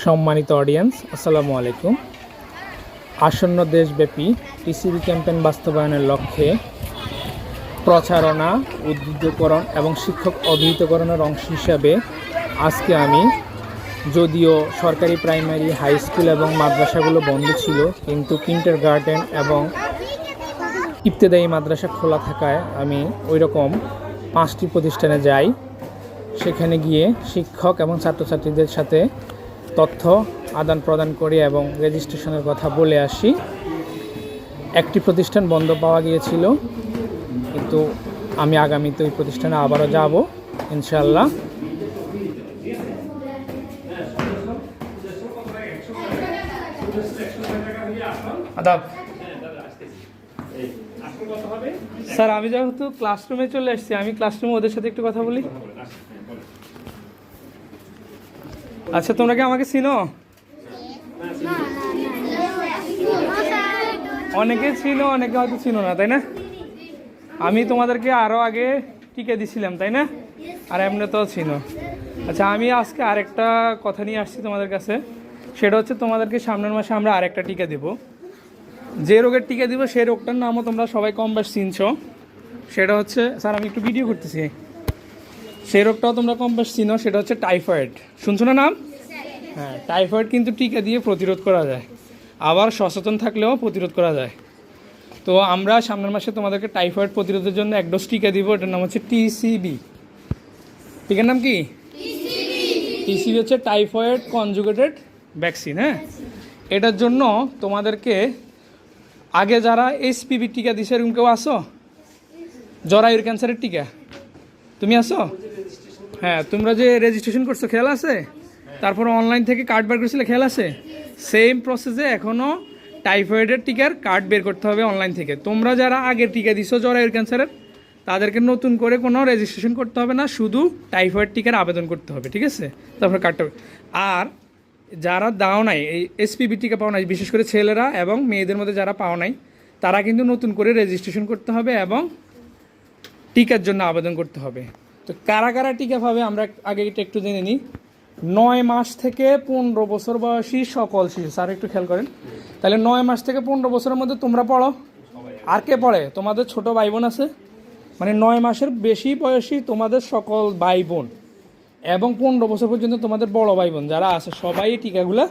সম্মানিত অডিয়েন্স, আসসালামু আলাইকুম। আসন্ন দেশব্যাপী টিসিবি ক্যাম্পেইন বাস্তবায়নের লক্ষ্যে প্রচারণা, উদ্বুদ্ধকরণ এবং শিক্ষক অভিহিতকরণের অংশ হিসাবে আজকে আমি, যদিও সরকারি প্রাইমারি, হাই স্কুল এবং মাদ্রাসাগুলো বন্ধ ছিল, কিন্তু কিন্ডারগার্টেন এবং ইবতেদায়ী মাদ্রাসা খোলা থাকায় আমি ওইরকম 5টি প্রতিষ্ঠানে যাই। সেখানে গিয়ে শিক্ষক এবং ছাত্রছাত্রীদের সাথে তথ্য আদান প্রদান করি এবং রেজিস্ট্রেশনের কথা বলে আসি। একটি প্রতিষ্ঠান বন্ধ পাওয়া গিয়েছিল, কিন্তু আমি আগামীতে ওই প্রতিষ্ঠানে আবারও যাব ইনশাআল্লাহ। আদাব স্যার, আমি যেহেতু ক্লাসরুমে চলে এসেছি, আমি ক্লাসরুমে ওদের সাথে একটু কথা বলি। আচ্ছা, তোমরা কি আমাকে চিনো? অনেকে চিনো, অনেকে হয়তো চিনো না, তাই না? আমি তোমাদেরকে আরও আগে টিকা দিছিলাম, তাই না? আর এমনি তো চিনো। আচ্ছা, আমি আজকে আরেকটা কথা নিয়ে আসছি তোমাদের কাছে। সেটা হচ্ছে, তোমাদেরকে সামনের মাসে আমরা আরেকটা টিকা দেব। যে রোগের টিকা দিব সেই রোগটার নামও তোমরা সবাই কম বেশ চিনছো। সেটা হচ্ছে, স্যার আমি একটু ভিডিও করতেছি, সেই রোগটাও তোমরা কম বেশ চিনো। সেটা হচ্ছে টাইফয়েড। শুনছো না নাম? হ্যাঁ, টাইফয়েড কিন্তু টিকা দিয়ে প্রতিরোধ করা যায়, আবার সচেতন থাকলেও প্রতিরোধ করা যায়। তো আমরা সামনের মাসে তোমাদেরকে টাইফয়েড প্রতিরোধের জন্য এক ডোজ টিকা দিব। এটার নাম হচ্ছে টিসিবি। টিকার নাম কি? টিসিবি হচ্ছে টাইফয়েড কনজুগেটেড ভ্যাকসিন। হ্যাঁ, এটার জন্য তোমাদেরকে আগে যারা এইচপিভি টিকা দিছে এরকম কেউ আসো? জরায়ুর ক্যান্সারের টিকা তুমি আসো? হ্যাঁ, তোমরা যে রেজিস্ট্রেশন করছো খেয়াল আছে? তারপর অনলাইন থেকে কার্ড বের করেছিলে খেয়াল আছে? সেম প্রসেসে এখনও টাইফয়েডের টিকার কার্ড বের করতে হবে অনলাইন থেকে। তোমরা যারা আগের টিকা দিছো জরায়ুর ক্যান্সারের, তাদেরকে নতুন করে কোনো রেজিস্ট্রেশন করতে হবে না, শুধু টাইফয়েড টিকার আবেদন করতে হবে, ঠিক আছে? তারপর কার্ডটা। আর যারা দাও নাই, এই এসপিভি টিকা পাও নাই, বিশেষ করে ছেলেরা এবং মেয়েদের মধ্যে যারা পাও নাই, তারা কিন্তু নতুন করে রেজিস্ট্রেশন করতে হবে এবং টিকার জন্য আবেদন করতে হবে। তো কারা কারা টিকা পাবে আমরা আগে এটা একটু জেনে নিই। 9 মাস থেকে 15 বছর বয়সী সকল শিশু। স্যার একটু খেয়াল করেন। তাহলে 9 মাস থেকে 15 বছরের মধ্যে তোমরা পড়ো। আর কে পড়ে? তোমাদের ছোট ভাই বোন আছে, মানে 9 মাসের বেশি বয়সী তোমাদের সকল ভাই বোন এবং 15 বছর পর্যন্ত তোমাদের বড় ভাই বোন যারা আছে, সবাই এই টিকাগুলো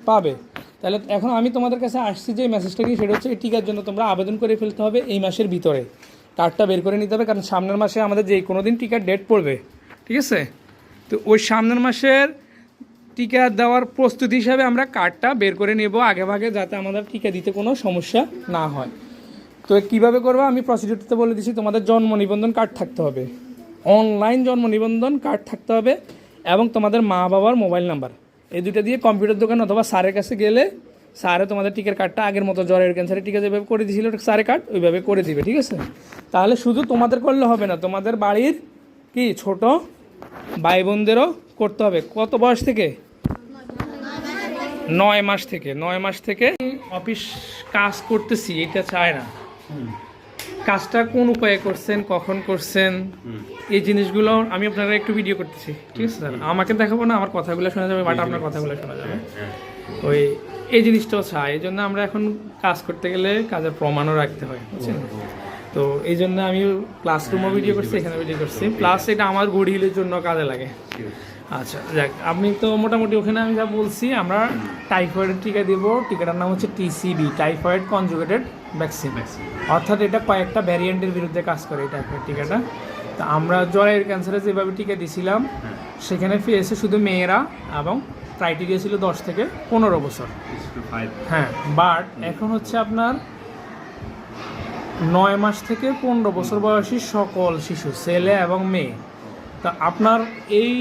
পাবে। তাহলে এখন আমি তোমাদের কাছে আসছি যে মেসেজটা কি, সেটা হচ্ছে এই টিকার জন্য তোমরা আবেদন করে ফেলতে হবে এই মাসের ভিতরে। কার্ডটা বের করে নিতে হবে, কারণ সামনের মাসে আমাদের যে কোনো দিন টিকার ডেট পড়বে, ঠিক আছে? তো ওই সামনের মাসের টিকা দেওয়ার প্রস্তুতি হিসাবে আমরা কার্ডটা বের করে নেব আগে ভাগে, যাতে আমাদের টিকা দিতে কোনো সমস্যা না হয়। তো কীভাবে করবো আমি প্রসিডিউরটা বলে দিচ্ছি। তোমাদের জন্ম নিবন্ধন কার্ড থাকতে হবে, অনলাইন জন্ম নিবন্ধন কার্ড থাকতে হবে, এবং তোমাদের মা বাবার মোবাইল নাম্বার। এই দুটো দিয়ে কম্পিউটার দোকান অথবা স্যারের কাছে গেলে স্যারে তোমাদের টিকার কার্ডটা আগের মতো জরায়ুর ক্যান্সারের টিকা যেভাবে করে দিয়েছিল স্যারে কার্ড ওইভাবে করে দিবে, ঠিক আছে? তাহলে শুধু তোমাদের করলে হবে না, তোমাদের বাড়ির কি ছোট ভাই বোনদেরও করতে হবে। কত বয়স থেকে? 9 মাস থেকে। 9 মাস থেকে অফিস কাজ করতেছি এটা চায় না, কাজটা কোন উপায়ে করছেন, কখন করছেন, এই জিনিসগুলো আমি আপনারা একটু ভিডিও করতেছি, ঠিক আছে স্যার? আমাকে দেখাবো না, আমার কথাগুলো শোনা যাবে, বাট আপনার কথাগুলো শোনা যাবে। ওই এই জিনিসটাও চাই, এই জন্য আমরা এখন কাজ করতে গেলে কাজের প্রমাণও রাখতে হয়, বুঝছেন? তো এই জন্য আমি ক্লাসরুমও ভিডিও করছি, এখানে ভিডিও করছি, প্লাস এটা আমার গড়িলের জন্য কাজে লাগে। আচ্ছা যাক, আপনি তো মোটামুটি ওখানে আমি যা বলছি, আমরা টাইফয়েডের টিকা দিব। টিকাটার নাম হচ্ছে টিসিবি, টাইফয়েড কনজুগেটেড ভ্যাকসিন। অর্থাৎ এটা কয়েকটা ভ্যারিয়েন্টের বিরুদ্ধে কাজ করে এই টাইফয়েড টিকাটা। তো আমরা জরায়ুর ক্যান্সারে যেভাবে টিকা দিয়েছিলাম, সেখানে পেয়েছে শুধু মেয়েরা, এবং ক্রাইটেরিয়া ছিল 10 থেকে 15 বছর। হ্যাঁ, বাট এখন হচ্ছে আপনার 9 মাস থেকে 15 বছর বয়সী সকল শিশু, ছেলে এবং মেয়ে। তা আপনার এই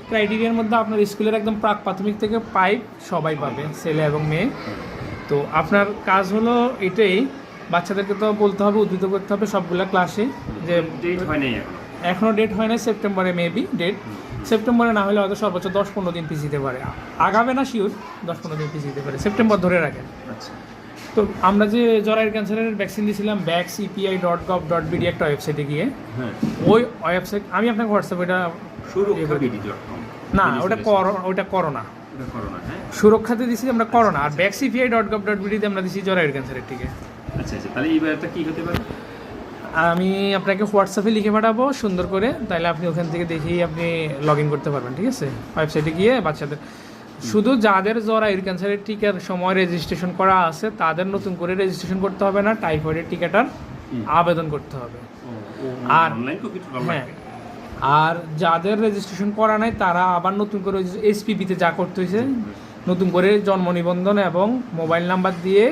ক্রাইটেরিয়ার মধ্যে আপনার স্কুলের একদম প্রাক প্রাথমিক থেকে 5 সবাই পাবে, ছেলে এবং মেয়ে। তো আপনার কাজ হলো এটাই, বাচ্চাদেরকে তো বলতে হবে, উদ্বুদ্ধ করতে হবে সবগুলা ক্লাসে, যে ডেট হয় নাই এখনও ডেট হয় না, সেপ্টেম্বরে মেবি ডেট। সেপ্টেম্বরে না হলে হয়তো সর্বোচ্চ 10-15 দিন পিছিয়ে পারে, আগাবে না শিওর, 10-15 দিন পিছিয়ে পারে, সেপ্টেম্বর ধরে রাখেন। আচ্ছা, তো আমরা যে জরায়ুর ক্যান্সারের ভ্যাকসিন দিয়েছিলাম vaccpi.gov.bd একটা ওয়েবসাইটে গিয়ে, ওই ওয়েবসাইট আমি আপনাকে হোয়াটসঅ্যাপ এটা সুরক্ষা বিডি.com না, ওটা করোনা, এটা করোনা, হ্যাঁ। সুরক্ষাতে দিছি আমরা করোনা, আর vaccify.gov.bd তে আমরা দিছি জরায়ুর ক্যান্সারের টিকা। আচ্ছা আচ্ছা, তাহলে এইবারটা কি হতে পারে? আমি আপনাকে হোয়াটসঅ্যাপে লিখে পাঠাবো সুন্দর করে, তাহলে আপনি ওখান থেকে দেখেই আপনি লগ ইন করতে পারবেন, ঠিক আছে? ওয়েবসাইটে গিয়ে বাচ্চাদের, শুধু যাদের জ্বরায়ুর ক্যান্সারের টিকার সময় রেজিস্ট্রেশন করা আছে তাদের নতুন করে রেজিস্ট্রেশন করতে হবে না, টাইফয়েডের টিকাটার আবেদন করতে হবে। আর অনলাইন কপি হ্যাঁ, আর যাদের রেজিস্ট্রেশন করা নাই তারা আবার নতুন করে এসপিপিতে যা করতে হয়েছে, নতুন করে জন্ম নিবন্ধন এবং মোবাইল নাম্বার দিয়ে।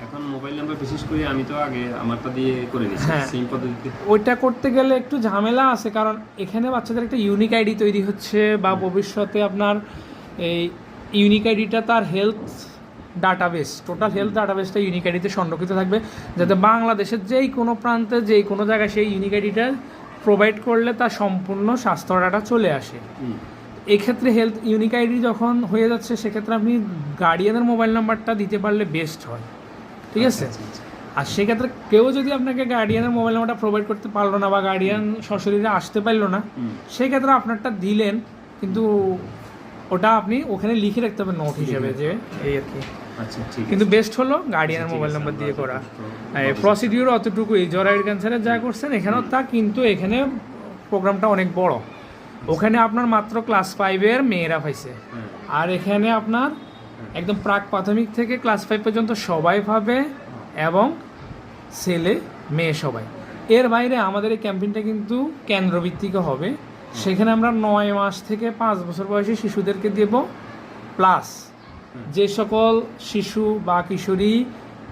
এখন মোবাইল নাম্বার বিশেষ করে আমি তো আগে আমারটা দিয়ে করে নিয়েছি সেম পদ্ধতিতে। ওইটা করতে গেলে একটু ঝামেলা আছে, কারণ এখানে বাচ্চাদের একটা ইউনিক আইডি তৈরি হচ্ছে, বা ভবিষ্যতে আপনার এই ইউনিক আইডিটা তার হেলথ ডাটাবেস, টোটাল হেলথ ডাটাবেসটা ইউনিক আইডিতে সংরক্ষিত থাকবে, যাতে বাংলাদেশের যেই কোনো প্রান্তে যেই কোনো জায়গায় সেই ইউনিক আইডিটা প্রোভাইড করলে তার সম্পূর্ণ স্বাস্থ্য ডাটা চলে আসে। এক্ষেত্রে হেলথ ইউনিক আইডি যখন হয়ে যাচ্ছে, সেক্ষেত্রে আপনি গার্ডিয়ানের মোবাইল নাম্বারটা দিতে পারলে বেস্ট হয়, ঠিক আছে? আর সেক্ষেত্রে কেউ যদি আপনাকে গার্ডিয়ানের মোবাইল নাম্বারটা প্রোভাইড করতে পারলো না, বা গার্ডিয়ান সশরীরে আসতে পারলো না, সেক্ষেত্রে আপনারটা দিলেন, কিন্তু ওটা আপনি ওখানে লিখে রাখতে হবে নোট হিসেবে, যে এই আর কি। আচ্ছা, ঠিক আছে। কিন্তু বেস্ট হলো গার্ডিয়ানের মোবাইল নাম্বার দিয়ে করা। প্রসিডিউর অতটুকুই, জরায়ুর ক্যান্সারের যা করছেন এখানেও তা, কিন্তু এখানে প্রোগ্রামটা অনেক বড়। ওখানে আপনার মাত্র ক্লাস 5-এর মেয়েরা পাইছে, আর এখানে আপনার একদম প্রাক প্রাথমিক থেকে ক্লাস 5 পর্যন্ত সবাই পাবে, এবং ছেলে মেয়ে সবাই। এর বাইরে আমাদের এই ক্যাম্পেইনটা কিন্তু কেন্দ্রভিত্তিক হবে, সেখানে আমরা 9 মাস থেকে 5 বছর বয়সী শিশুদেরকে দেব, প্লাস যে সকল শিশু বা কিশোরী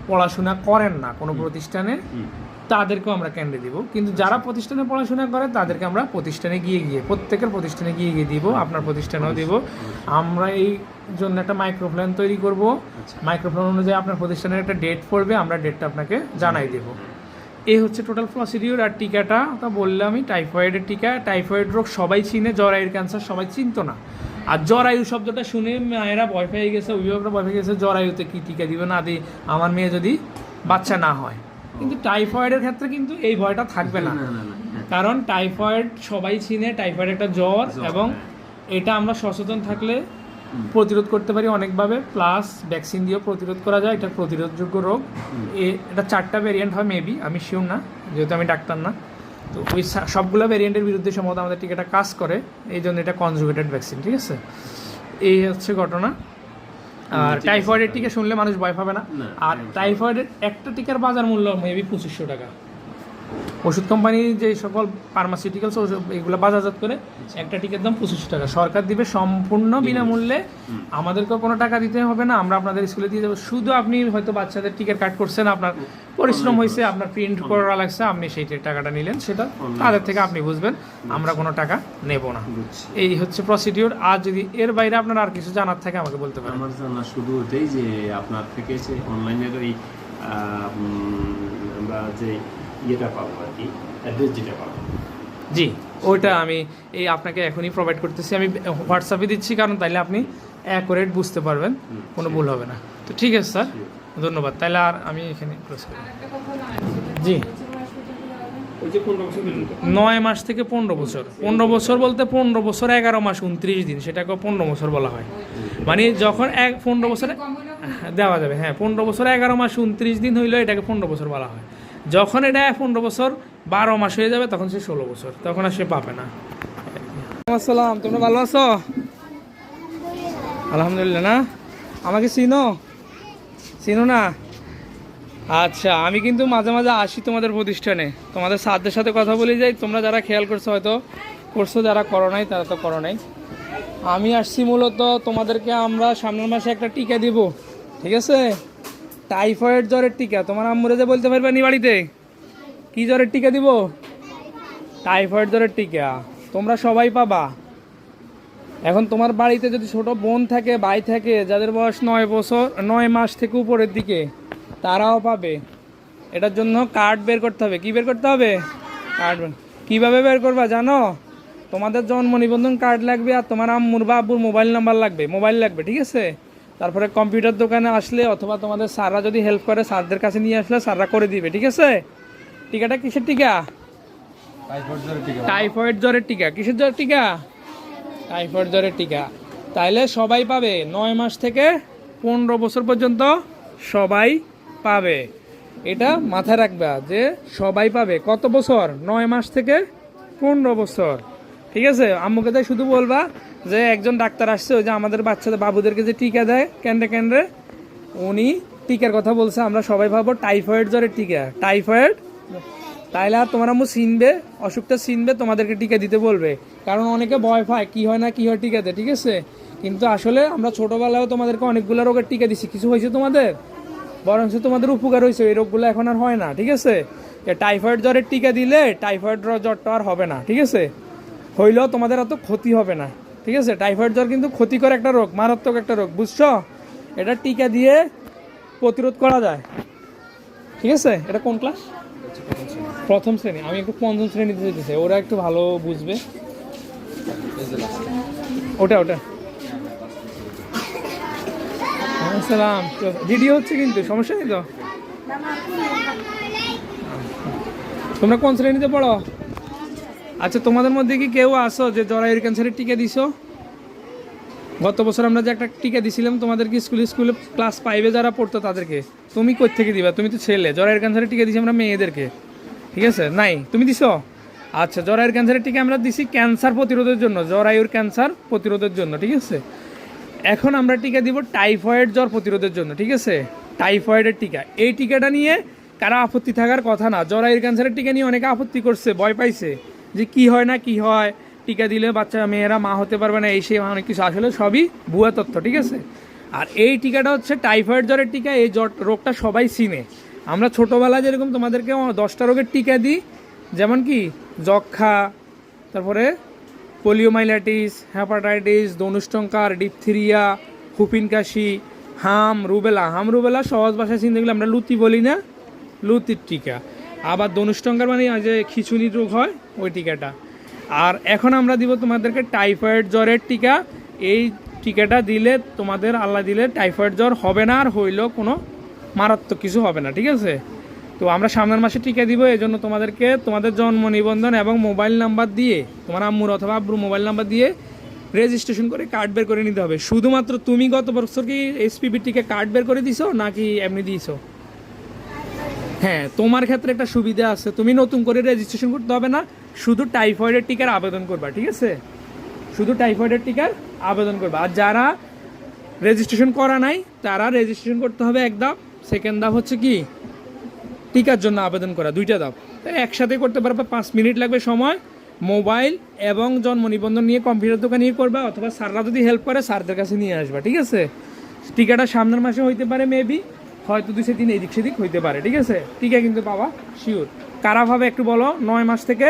পড়াশোনা করেন না কোনো প্রতিষ্ঠানে তাদেরকেও আমরা কেন্দ্রে দিব। কিন্তু যারা প্রতিষ্ঠানে পড়াশোনা করে তাদেরকে আমরা প্রতিষ্ঠানে গিয়ে প্রত্যেকের প্রতিষ্ঠানে গিয়ে দিব, আপনার প্রতিষ্ঠানেও দিব। আমরা এই জন্য একটা মাইক্রোপ্ল্যান তৈরি করব, মাইক্রোপ্ল্যান অনুযায়ী আপনার প্রতিষ্ঠানের একটা ডেট পড়বে, আমরা ডেটটা আপনাকে জানাই দেব। এই হচ্ছে টোটাল প্রসিডিউর। আর টিকাটা তা বললে আমি টাইফয়েডের টিকা, টাইফয়েড রোগ সবাই চিনে, জরায়ুর ক্যান্সার সবাই চিনতো না। আর জরায়ু শব্দটা শুনে মায়েরা ভয় পেয়ে গেছে, অভিভাবকরা ভয় পেয়ে গেছে, জরায়ুতে কি টিকা দিবে না দিই আমার মেয়ে যদি বাচ্চা না হয়। কিন্তু টাইফয়েডের ক্ষেত্রে কিন্তু এই ভয়টা থাকবে না, কারণ টাইফয়েড সবাই চিনে, টাইফয়েড একটা জ্বর, এবং এটা আমরা সচেতন থাকলে প্রতিরোধ করতে পারি অনেকভাবে, প্লাস ভ্যাকসিন দিয়েও প্রতিরোধ করা যায়। এটা প্রতিরোধযোগ্য রোগ। এটা 4টা ভ্যারিয়েন্ট হয় মেবি, আমি শিওর না, যেহেতু আমি ডাক্তার না। তো ওই সবগুলো ভ্যারিয়েন্টের বিরুদ্ধে সম্ভবত আমাদের টিকাটা কাজ করে, এই জন্য এটা কনজুগেটেড ভ্যাকসিন, ঠিক আছে? এই হচ্ছে ঘটনা। আর টাইফয়েডের টিকা শুনলে মানুষ ভয় পাবে না। আর টাইফয়েডের একটা টিকার বাজার মূল্য মেবি 2500 টাকা। ওষুধ কোম্পানি যে সকল ফার্মাসিউটিক্যালস এগুলো বাজারজাত করে, একটা টিকার দাম 2500 টাকা। সরকার দিবে সম্পূর্ণ বিনামূল্যে, আমাদেরকেও কোনো টাকা দিতে হবে না, আমরা আপনাদের স্কুলে দিয়ে যাবো। শুধু আপনি হয়তো বাচ্চাদের টিকিট কাট করছেন, আপনার পরিশ্রম হয়েছে, আপনার প্রিন্ট করা লাগছে, আপনি সেই টাকাটা নিলেন, সেটা তাদের থেকে আপনি বুঝবেন, আমরা কোনো টাকা নেব না। এই হচ্ছে প্রসিডিউর। আর যদি এর বাইরে আপনার আর কিছু জানার থাকে আমাকে বলতে পারেন। আমার জানা শুধু ওটাই যে আপনার থেকে যে অনলাইনের ওই আমরা যে ইয়েটা পাবো আর কি, অ্যাড্রেস যেটা পাবো, জি ওইটা আমি এই আপনাকে এখনই প্রোভাইড করতেছি, আমি হোয়াটসঅ্যাপে দিচ্ছি, কারণ তাইলে আপনি অ্যাকুরেট বুঝতে পারবেন, কোনো ভুল হবে না। তো ঠিক আছে স্যার, ধন্যবাদ। তাহলে আর আমি এখানে ক্লোজ করি। জি, 9 মাস থেকে 15 বছর। 15 বছর বলতে 15 বছর 11 মাস 29 দিন, সেটাকে 15 বছর বলা হয়। মানে যখন 15 বছরে দেওয়া যাবে, হ্যাঁ 15 বছর 11 মাস 29 দিন হইলে এটাকে 15 বছর বলা হয়। যখন এটা 15 বছর 12 মাস হয়ে যাবে তখন সে 16 বছর, তখন আর সে পাবে না। আসসালাম, তোমরা ভালো আছো? আলহামদুলিল্লাহ। না আমাকে চিনো না? আচ্ছা, আমি কিন্তু মাঝে মাঝে আসি তোমাদের প্রতিষ্ঠানে, তোমাদের স্যারদের সাথে কথা বলে যাই। তোমরা যারা খেয়াল করছো হয়তো করছো, যারা করো নাই তারা তো করো নাই। আমি আসছি মূলত তোমাদেরকে, আমরা সামনের মাসে একটা টিকা দিব, ঠিক আছে? টাইফয়েড জ্বরের টিকা। তোমার আম্মুরে যে বলতে পারবে নি বাড়িতে কি জ্বরের টিকা দিব? টাইফয়েড জ্বরের টিকা তোমরা সবাই পাবা। এখন তোমার বাড়িতে যদি ছোট বোন থাকে, ভাই থাকে, যাদের বয়স 9 মাস থেকে উপরের দিকে, তারাও পাবে। এটার জন্য কার্ড বের করতে হবে। কি বের করতে হবে? কার্ড। কীভাবে বের করবা জানো? তোমাদের জন্ম নিবন্ধন কার্ড লাগবে, আর তোমার আম্মুর বা আব্বুর মোবাইল নাম্বার লাগবে, মোবাইল লাগবে, ঠিক আছে? তারপরে কম্পিউটার দোকানে আসলে, অথবা তোমাদের স্যাররা যদি হেল্প করে, স্যারদের কাছে নিয়ে আসলে স্যাররা করে দিবে, ঠিক আছে? টিকাটা কিসের টিকা? টাইফয়েড জ্বরের টিকা। কিসের জ্বরের টিকা? টাইফয়েড জ্বরের টিকা। তাইলে সবাই পাবে 9 মাস থেকে 15 বছর পর্যন্ত সবাই পাবে। এটা মাথায় রাখবা যে সবাই পাবে কত বছর, 9 মাস থেকে 15 বছর। ঠিক আছে, আম্মুকে তাই শুধু বলবা যে একজন ডাক্তার আসছে ওই যে আমাদের বাচ্চাদের বাবুদেরকে যে টিকা দেয় কেন্দ্রে কেন্দ্রে, উনি টিকার কথা বলছে, আমরা সবাই ভাবো টাইফয়েড জ্বরের টিকা, টাইফয়েড। তাইলে আর তোমার আম্মু চিনবে, অসুখটা চিনবে, তোমাদেরকে টিকা দিতে বলবে। কারণ অনেকে ভয় পায় কি হয় না কি হয় টিকাতে, ঠিক আছে। কিন্তু আসলে আমরা ছোটোবেলায়ও তোমাদেরকে অনেকগুলো রোগের টিকা দিছি, কিছু হয়েছে তোমাদের, বরঞ্চ তোমাদের উপকার হয়েছে, এই রোগগুলো এখন আর হয় না। ঠিক আছে, টাইফয়েড জ্বরের টিকা দিলে টাইফয়েড জ্বরটা আর হবে না, ঠিক আছে, হইলেও তোমাদের অত ক্ষতি হবে না। ঠিক আছে, টাইফয়েড জ্বর কিন্তু ক্ষতিকর একটা রোগ, মারাত্মক একটা রোগ, বুঝছো। এটা টিকা দিয়ে প্রতিরোধ করা যায়। ঠিক আছে, এটা কোন ক্লাস? প্রথম শ্রেণী। আমি একটু পঞ্চম শ্রেণীতে যেতেছি, ওরা একটু ভালো বুঝবে। ওটা ওটা আসসালাম, ভিডিও হচ্ছে কিন্তু সমস্যা নেই তো। তোমরা কোন শ্রেণীতে পড়ো? আচ্ছা, তোমাদের মধ্যে কি কেউ আসো যে জরায়ুর ক্যান্সারের টিকা দিছো? গত বছর আমরা যে একটা টিকা দিছিলাম তোমাদেরকে স্কুলে ক্লাস 5-এ যারা পড়তো তাদেরকে, তুমি কই থেকে দিবা? তুমি তো ছেলে। জরায়ুর ক্যান্সারের টিকা দিছি আমরা মেয়েদেরকে, ঠিক আছে। নাই, তুমি দিছো? আচ্ছা, জরায়ুর ক্যান্সারের টিকা আমরা দিছি ক্যান্সার প্রতিরোধের জন্য, জরায়ুর ক্যান্সার প্রতিরোধের জন্য, ঠিক আছে। এখন আমরা টিকা দিব টাইফয়েড জ্বর প্রতিরোধের জন্য, ঠিক আছে, টাইফয়েডের টিকা। এই টিকাটা নিয়ে কারা আপত্তি থাকার কথা না। জরায়ুর ক্যান্সারের টিকা নিয়ে অনেকে আপত্তি করছে, ভয় পাইছে যে কি হয় না কি হয়, টিকা দিলে বাচ্চা মেয়েরা মা হতে পারবে না, এই সেই অনেক কিছু, আসলে সবই ভুয়া তথ্য, ঠিক আছে। আর এই টিকাটা হচ্ছে টাইফয়েড জ্বরের টিকা, এই জ্বর রোগটা সবাই চিনে। আমরা ছোটোবেলায় যেরকম তোমাদেরকে 10টা রোগের টিকা দিই, যেমন কি যক্ষা, তারপরে পোলিওমাইলাইটিস, হ্যাপাটাইটিস, ধনুষ্টঙ্কার, ডিপথিরিয়া, হুপিন কাশি, রুবেলা সহজ ভাষায় চিন্তা করলে আমরা লুতি বলি না, লুতির টিকা। আবার ধনুষ্টঙ্কার মানে যে খিচুনির রোগ হয় ওই টিকাটা। আর এখন আমরা দিব তোমাদেরকে টাইফয়েড জ্বরের টিকা। এই টিকাটা দিলে তোমাদের আল্লাহ দিলে টাইফয়েড জ্বর হবে না, আর হইলেও কোনো মারাত্মক কিছু হবে না, ঠিক আছে। তো আমরা সামনের মাসে টিকা দিব, এই জন্য তোমাদেরকে তোমাদের জন্ম নিবন্ধন এবং মোবাইল নাম্বার দিয়ে, তোমার আম্মুর অথবা আব্বুর মোবাইল নাম্বার দিয়ে রেজিস্ট্রেশন করে কার্ড বের করে নিতে হবে। শুধুমাত্র তুমি গত বছর কি এসপিবি টিকা কার্ড বের করে দিছো নাকি এমনি দিয়েছো? হ্যাঁ, তোমার ক্ষেত্রে একটা সুবিধা আছে, তুমি নতুন করে রেজিস্ট্রেশন করতে হবে না, শুধু টাইফয়েডের টিকার আবেদন করবা, ঠিক আছে, শুধু টাইফয়েডের টিকার আবেদন করবা। আর যারা রেজিস্ট্রেশন করা নাই তারা রেজিস্ট্রেশন করতে হবে এক ধাপ, সেকেন্ড ধাপ হচ্ছে কি টিকার জন্য আবেদন করা, 2টা ধাপ। তাই একসাথে করতে পারবে, 5 মিনিট লাগবে সময়। মোবাইল এবং জন্ম নিবন্ধন নিয়ে কম্পিউটার দোকানে নিয়ে করবা, অথবা স্যাররা যদি হেল্প করে স্যারদের কাছে নিয়ে আসবা, ঠিক আছে। টিকাটা সামনের মাসে হইতে পারে, মেবি হয়তো 2-3 এদিক সেদিক হইতে পারে, ঠিক আছে। টিকা কিন্তু পাবা শিওর। কারা ভাবে একটু বলো? 9 মাস থেকে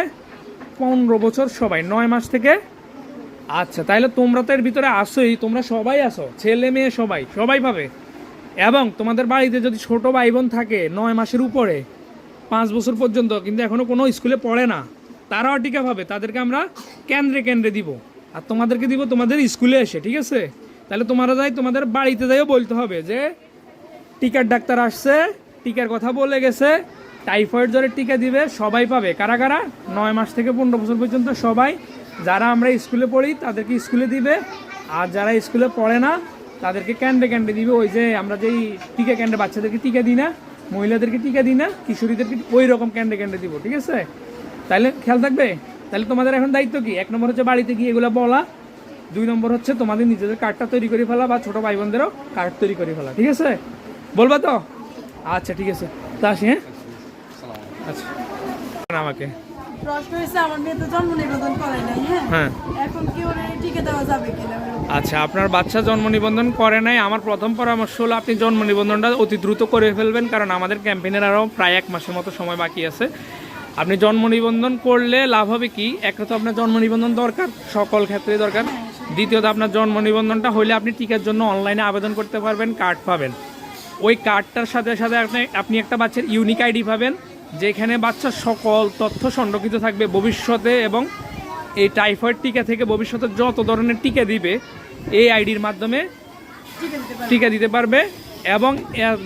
15 বছর সবাই, 9 মাস থেকে। আচ্ছা, তাইলে তোমরা তো এর ভিতরে আসোই, তোমরা সবাই আসো, ছেলে মেয়ে সবাই পাবে। এবং তোমাদের বাড়িতে যদি ছোট ভাই বোন থাকে 9 মাসের উপরে 5 বছর পর্যন্ত, কিন্তু এখনো কোনো স্কুলে পড়ে না, তারাও টিকা পাবে। তাদেরকে আমরা কেন্দ্রে কেন্দ্রে দিব, আর তোমাদেরকে দিব তোমাদের স্কুলে এসে, ঠিক আছে। তাহলে তোমরা তোমাদের বাড়িতে যাইও বলতে হবে যে টিকার ডাক্তার আসছে, টিকার কথা বলে গেছে, টাইফয়েড জ্বরের টিকা দিবে, সবাই পাবে। কারা কারা? 9 মাস থেকে 15 বছর পর্যন্ত সবাই। যারা আমরা স্কুলে পড়ি তাদেরকে স্কুলে দিবে, আর যারা স্কুলে পড়ে না তাদেরকে ক্যান্ডে ক্যান্ডে দিবে। ওই যে আমরা যেই টিকা ক্যান্ডে বাচ্চাদেরকে টিকা দিই না, মহিলাদেরকে টিকা দিই না, কিশোরীদেরকে ওই রকম ক্যান্ডে ক্যান্ডে দিব, ঠিক আছে। তাহলে খেয়াল থাকবে। তাহলে তোমাদের এখন দায়িত্ব কি? 1 নম্বর হচ্ছে বাড়িতে গিয়ে এগুলো বলা, 2 নম্বর হচ্ছে তোমাদের নিজেদের কার্ডটা তৈরি করে ফেলা, বা ছোটো ভাই বোনদেরও কার্ড তৈরি করে ফেলা, ঠিক আছে। বলবা তো? আচ্ছা, ঠিক আছে, তা আসি। হ্যাঁ, আচ্ছা, আমাকে প্রশ্ন হয়েছে আমার মেয়ে তো জন্ম নিবন্ধন করে নাই, হ্যাঁ, এখন কি ওর টিকা দেওয়া যাবে কিনা? আচ্ছা, আপনার বাচ্চা জন্ম নিবন্ধন করে নাই, আমার প্রথম পরামর্শ হলো আপনি জন্ম নিবন্ধনটা অতি দ্রুত করে ফেলবেন, কারণ আমাদের ক্যাম্পেইনের আরও প্রায় 1 মাসের মতো সময় বাকি আছে। আপনি জন্ম নিবন্ধন করলে লাভ হবে কি, একটা তো আপনার জন্ম নিবন্ধন দরকার, সকল ক্ষেত্রে দরকার। দ্বিতীয়ত আপনার জন্ম নিবন্ধনটা হইলে আপনি টিকার জন্য অনলাইনে আবেদন করতে পারবেন, কার্ড পাবেন। ওই কার্ডটার সাথে সাথে আপনি একটা বাচ্চার ইউনিক আইডি পাবেন, যেখানে বাচ্চার সকল তথ্য সংরক্ষিত থাকবে ভবিষ্যতে, এবং এই টাইফয়েড টিকা থেকে ভবিষ্যতে যত ধরনের টিকা দিবে এই আইডির মাধ্যমে টিকা দিতে পারবে। এবং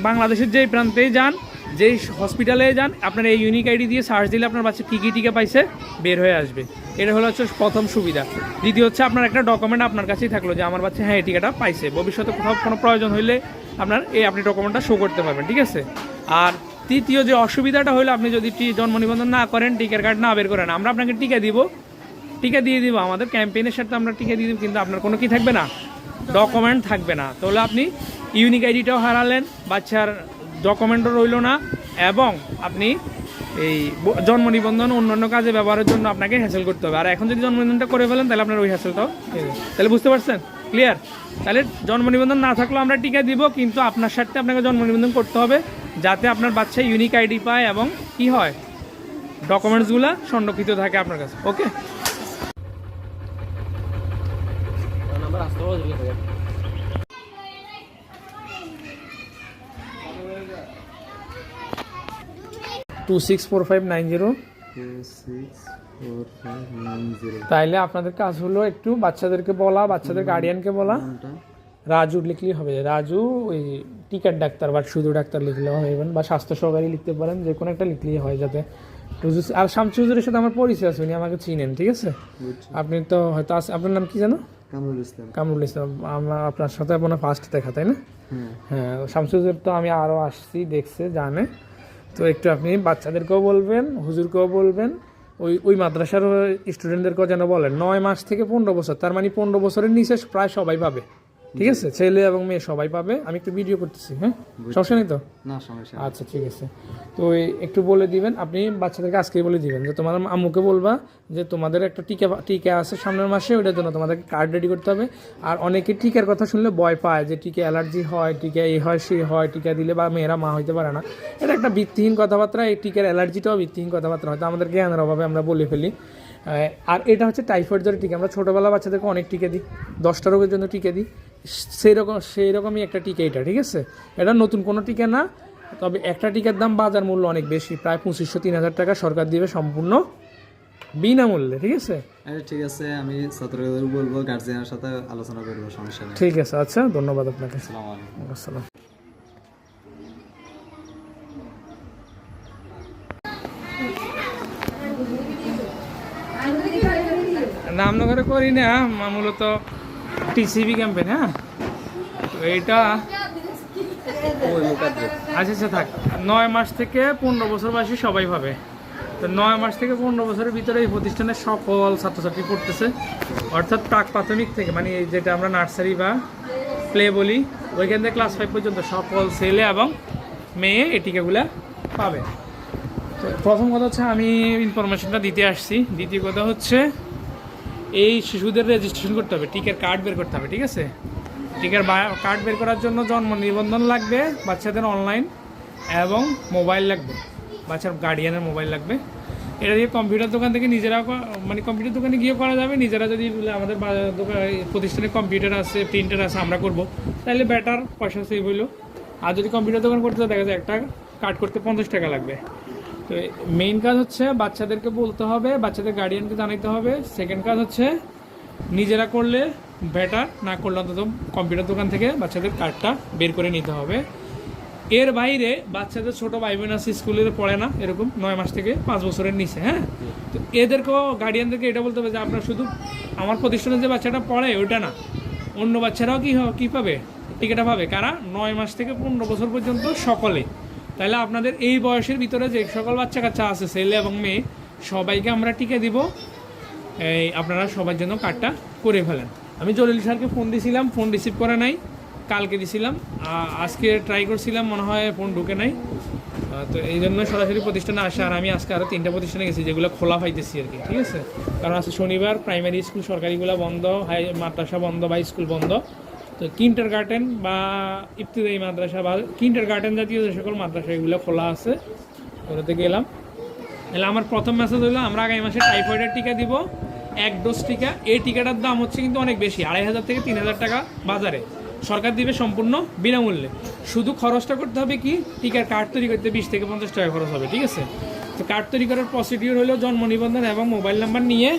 বাংলাদেশের যেই প্রান্তেই যান, যেই হসপিটালে যান, আপনার এই ইউনিক আইডি দিয়ে সার্চ দিলে আপনার বাচ্চা কী কী টিকা পাইছে বের হয়ে আসবে। এটা হলো হচ্ছে প্রথম সুবিধা। দ্বিতীয় হচ্ছে আপনার একটা ডকুমেন্ট আপনার কাছেই থাকলো যে আমার বাচ্চা হ্যাঁ এই টিকাটা পাইছে, ভবিষ্যতে কোথাও কোনো প্রয়োজন হইলে আপনার আপনি ডকুমেন্টটা শো করতে পারবেন, ঠিক আছে। আর তৃতীয় যে অসুবিধাটা হলো আপনি যদি জন্ম নিবন্ধন না করেন, টিকার কার্ড না বের করেন, আমরা আপনাকে টিকা দিয়ে দিব আমাদের ক্যাম্পেইনের সাথে আমরা টিকা দিয়ে দিব, কিন্তু আপনার কোনো কি থাকবে না, ডকুমেন্ট থাকবে না। তাহলে আপনি ইউনিক আইডিটাও হারালেন, বাচ্চার ডকুমেন্টও রইল না, এবং আপনি এই জন্ম নিবন্ধন অন্যান্য কাজে ব্যবহারের জন্য আপনাকে হ্যাসেল করতে হবে। আর এখন যদি জন্ম নিবন্ধনটা করে ফেলেন তাহলে আপনার ওই হ্যাসেলটাও, তাহলে বুঝতে পারছেন, ক্লিয়ার? তাহলে জন্ম নিবন্ধন না থাকলেও আমরা টিকা দিব, কিন্তু আপনার সাথে আপনাকে জন্ম নিবন্ধন করতে হবে যাতে আপনার বাচ্চা ইউনিক আইডি পায় এবং কি হয়, ডকুমেন্টসগুলো সংরক্ষিত থাকে আপনার কাছে। ওকে, নাম্বার আসতে হবে 264590। তাইলে আপনাদের কাজ হলো একটু বাচ্চাদেরকে বলা, বাচ্চাদের গার্ডিয়ানকে বলা, রাজু লিখলেই হবে, রাজু ওই টিকার ডাক্তার বা শুধু ডাক্তার লিখলেও হবে, বা স্বাস্থ্য সহকারী লিখতে পারেন, যে কোনো একটা লিখলেই হয় যাতে। আর শামসু হুজুরের সাথে আমার পরিচয় আছে, উনি আমাকে চিনেন, ঠিক আছে। আপনি তো হয়তো আপনার নাম কি জানো? কামরুল ইসলাম। আমরা আপনার সাথে আপনার ফার্স্ট দেখা, তাই না? হ্যাঁ, শামসু হুজুর তো আমি আরও আসছি, দেখছে, জানে। তো একটু আপনি বাচ্চাদেরকেও বলবেন, হুজুরকেও বলবেন, ওই মাদ্রাসার স্টুডেন্টদেরকেও যেন বলেন 9 মাস থেকে 15 বছর, তার মানে 15 বছরের নিচে প্রায় সবাই পাবে, ঠিক আছে, ছেলে এবং মেয়ে সবাই পাবে। আমি একটু ভিডিও করতেছি, হ্যাঁ, সমস্যা নেই তো? না, সমস্যা। আচ্ছা, ঠিক আছে। তো একটু বলে দিবেন আপনি বাচ্চাদেরকে, আজকেই বলে দিবেন যে তোমার আম্মুকে বলবা যে তোমাদের একটা টিকা আছে সামনের মাসে, ওইটার জন্য তোমাদেরকে কার্ড রেডি করতে হবে। আর অনেকে টিকার কথা শুনলে ভয় পায় যে টিকা অ্যালার্জি হয়, টিকা এই হয় সে হয়, টিকা দিলে বা মেয়েরা মা হইতে পারে না। এটা একটা ভিত্তিহীন কথাবার্তা, এই টিকার অ্যালার্জিটাও ভিত্তিহীন কথাবার্তা, হয়তো আমাদের জ্ঞানের অভাবে আমরা বলে ফেলি। আর এটা হচ্ছে টাইফয়েড জ্বরের টিকা, আমরা ছোটোবেলা বাচ্চাদেরকে অনেক টিকা দিই, 10টা রোগের জন্য টিকা দিই, সেই রকমই একটা টিকা এটা, ঠিক আছে। এটা নতুন কোনো টিকা না, তবে একটা টিকার দাম বাজার মূল্য অনেক বেশি, প্রায় 2500-3000 টাকা সরকার দিবে সম্পূর্ণ বিনামূল্যে, ঠিক আছে। ঠিক আছে, আমি ছাত্রদের বলবো, গার্জিয়ানের সাথে আলোচনা করবো, সমস্যা নেই। ঠিক আছে, আচ্ছা, ধন্যবাদ আপনাকে। আসসালামু আলাইকুম। আসসালাম। নামনগরে করি না, মূলত টিসিবি ক্যাম্পেইন। হ্যাঁ, তো এইটা আচ্ছা থাক, 9 মাস থেকে 15 বছর বয়সী সবাই পাবে। তো 9 মাস থেকে 15 বছরের ভিতরে এই প্রতিষ্ঠানের সকল ছাত্রছাত্রী পড়তেছে, অর্থাৎ প্রাক প্রাথমিক থেকে, মানে যেটা আমরা নার্সারি বা প্লে বলি, ওইখান থেকে ক্লাস 5 পর্যন্ত সকল ছেলে এবং মেয়ে এই টিকাগুলো পাবে। তো প্রথম কথা হচ্ছে আমি ইনফরমেশনটা দিতে আসছি। দ্বিতীয় কথা হচ্ছে এই শিশুদের রেজিস্ট্রেশন করতে হবে, টিকার কার্ড বের করতে হবে, ঠিক আছে। টিকার কার্ড বের করার জন্য জন্ম নিবন্ধন লাগবে, বাচ্চাদের অনলাইন এবং মোবাইল লাগবে, বাচ্চার গার্ডিয়ানের মোবাইল লাগবে। এটা দিয়ে কম্পিউটার দোকান থেকে নিজেরা, মানে কম্পিউটার দোকানে গিয়ে করা যাবে, নিজেরা যদি আমাদের প্রতিষ্ঠানে কম্পিউটার আছে, প্রিন্টার আছে, আমরা করব, তাহলে বেটার, পয়সা সেভ হইলো। আর যদি কম্পিউটার দোকান করতে দেখা যায় একটা কার্ড করতে 50 টাকা লাগবে। তো মেইন কাজ হচ্ছে বাচ্চাদেরকে বলতে হবে, বাচ্চাদের গার্ডিয়ানকে জানাইতে হবে। সেকেন্ড কাজ হচ্ছে নিজেরা করলে বেটার, না করলে অন্তত কম্পিউটার দোকান থেকে বাচ্চাদের কার্ডটা বের করে নিতে হবে। এর বাইরে বাচ্চাদের ছোটো ভাই বোন আছে, স্কুলে পড়ে না, এরকম 9 মাস থেকে 5 বছরের নিচে, হ্যাঁ, তো এদেরকেও গার্ডিয়ানদেরকে এটা বলতে হবে যে আপনার শুধু আমার প্রতিষ্ঠানে যে বাচ্চাটা পড়ে ওইটা না, অন্য বাচ্চারাও কী পাবে, টিকাটা পাবে। কারা? 9 মাস থেকে 15 বছর পর্যন্ত সকলে। তাহলে আপনাদের এই বয়সের ভিতরে যে সকল বাচ্চা কাচ্চা আছে, ছেলে এবং মেয়ে, সবাইকে আমরা টিকা দিব। এই আপনারা সবার জন্য কার্ডটা করে ফেলেন। আমি জলিল স্যারকে ফোন দিয়েছিলাম, ফোন রিসিভ করে নাই, কালকে দিছিলাম, আজকে ট্রাই করছিলাম, মনে হয় ফোন ঢুকে নাই। তো এই জন্য সরাসরি প্রতিষ্ঠানে আসে। আর আমি আজকে আরও 3টা প্রতিষ্ঠানে গেছি যেগুলো খোলা পাইতেছি আর কি, ঠিক আছে। কারণ আজকে শনিবার, প্রাইমারি স্কুল সরকারিগুলো বন্ধ, মাদ্রাসা বন্ধ বা স্কুল বন্ধ। তো কিন্ডার গার্ডেন বা ইবতিদায়ী মাদ্রাসা বা কিন্ডার গার্ডেন জাতীয় যে সকল মাদ্রাসা এগুলো খোলা আছে, ওটাতে গেলাম। তাহলে আমার প্রথম মেসেজ হলো আমরা আগামী মাসে টাইফয়েডের টিকা দিব, 1 ডোজ টিকা। এই টিকাটার দাম হচ্ছে কিন্তু অনেক বেশি, 2500 থেকে 3000 টাকা বাজারে। সরকার দিবে সম্পূর্ণ বিনামূল্যে। শুধু খরচটা করতে হবে কি, টিকার কার্ড তৈরি করতে 20 থেকে 50 টাকা খরচ হবে, ঠিক আছে। তো কার্ড তৈরি করার প্রসিডিওর হলো জন্ম নিবন্ধন এবং মোবাইল নাম্বার নিয়ে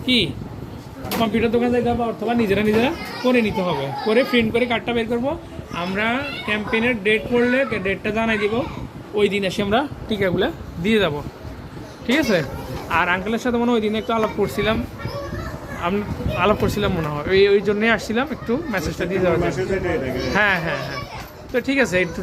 কি কম্পিউটার দোকানে যেতে হবে, অথবা নিজেরা করে নিতে হবে, করে প্রিন্ট করে কার্ডটা বের করবো। আমরা ক্যাম্পেইনের ডেট পড়লে ডেটটা জানাই দিব, ওই দিন এসে আমরা টিকাগুলো দিয়ে যাব, ঠিক আছে। আর আঙ্কেলের সাথে মনে হয় ওই দিন একটু আলাপ করছিলাম, আমি আলাপ করছিলাম মনে হয়, ওই জন্যই আসছিলাম একটু মেসেজটা দিয়ে দেওয়ার জন্য। হ্যাঁ হ্যাঁ হ্যাঁ, তো ঠিক আছে, একটু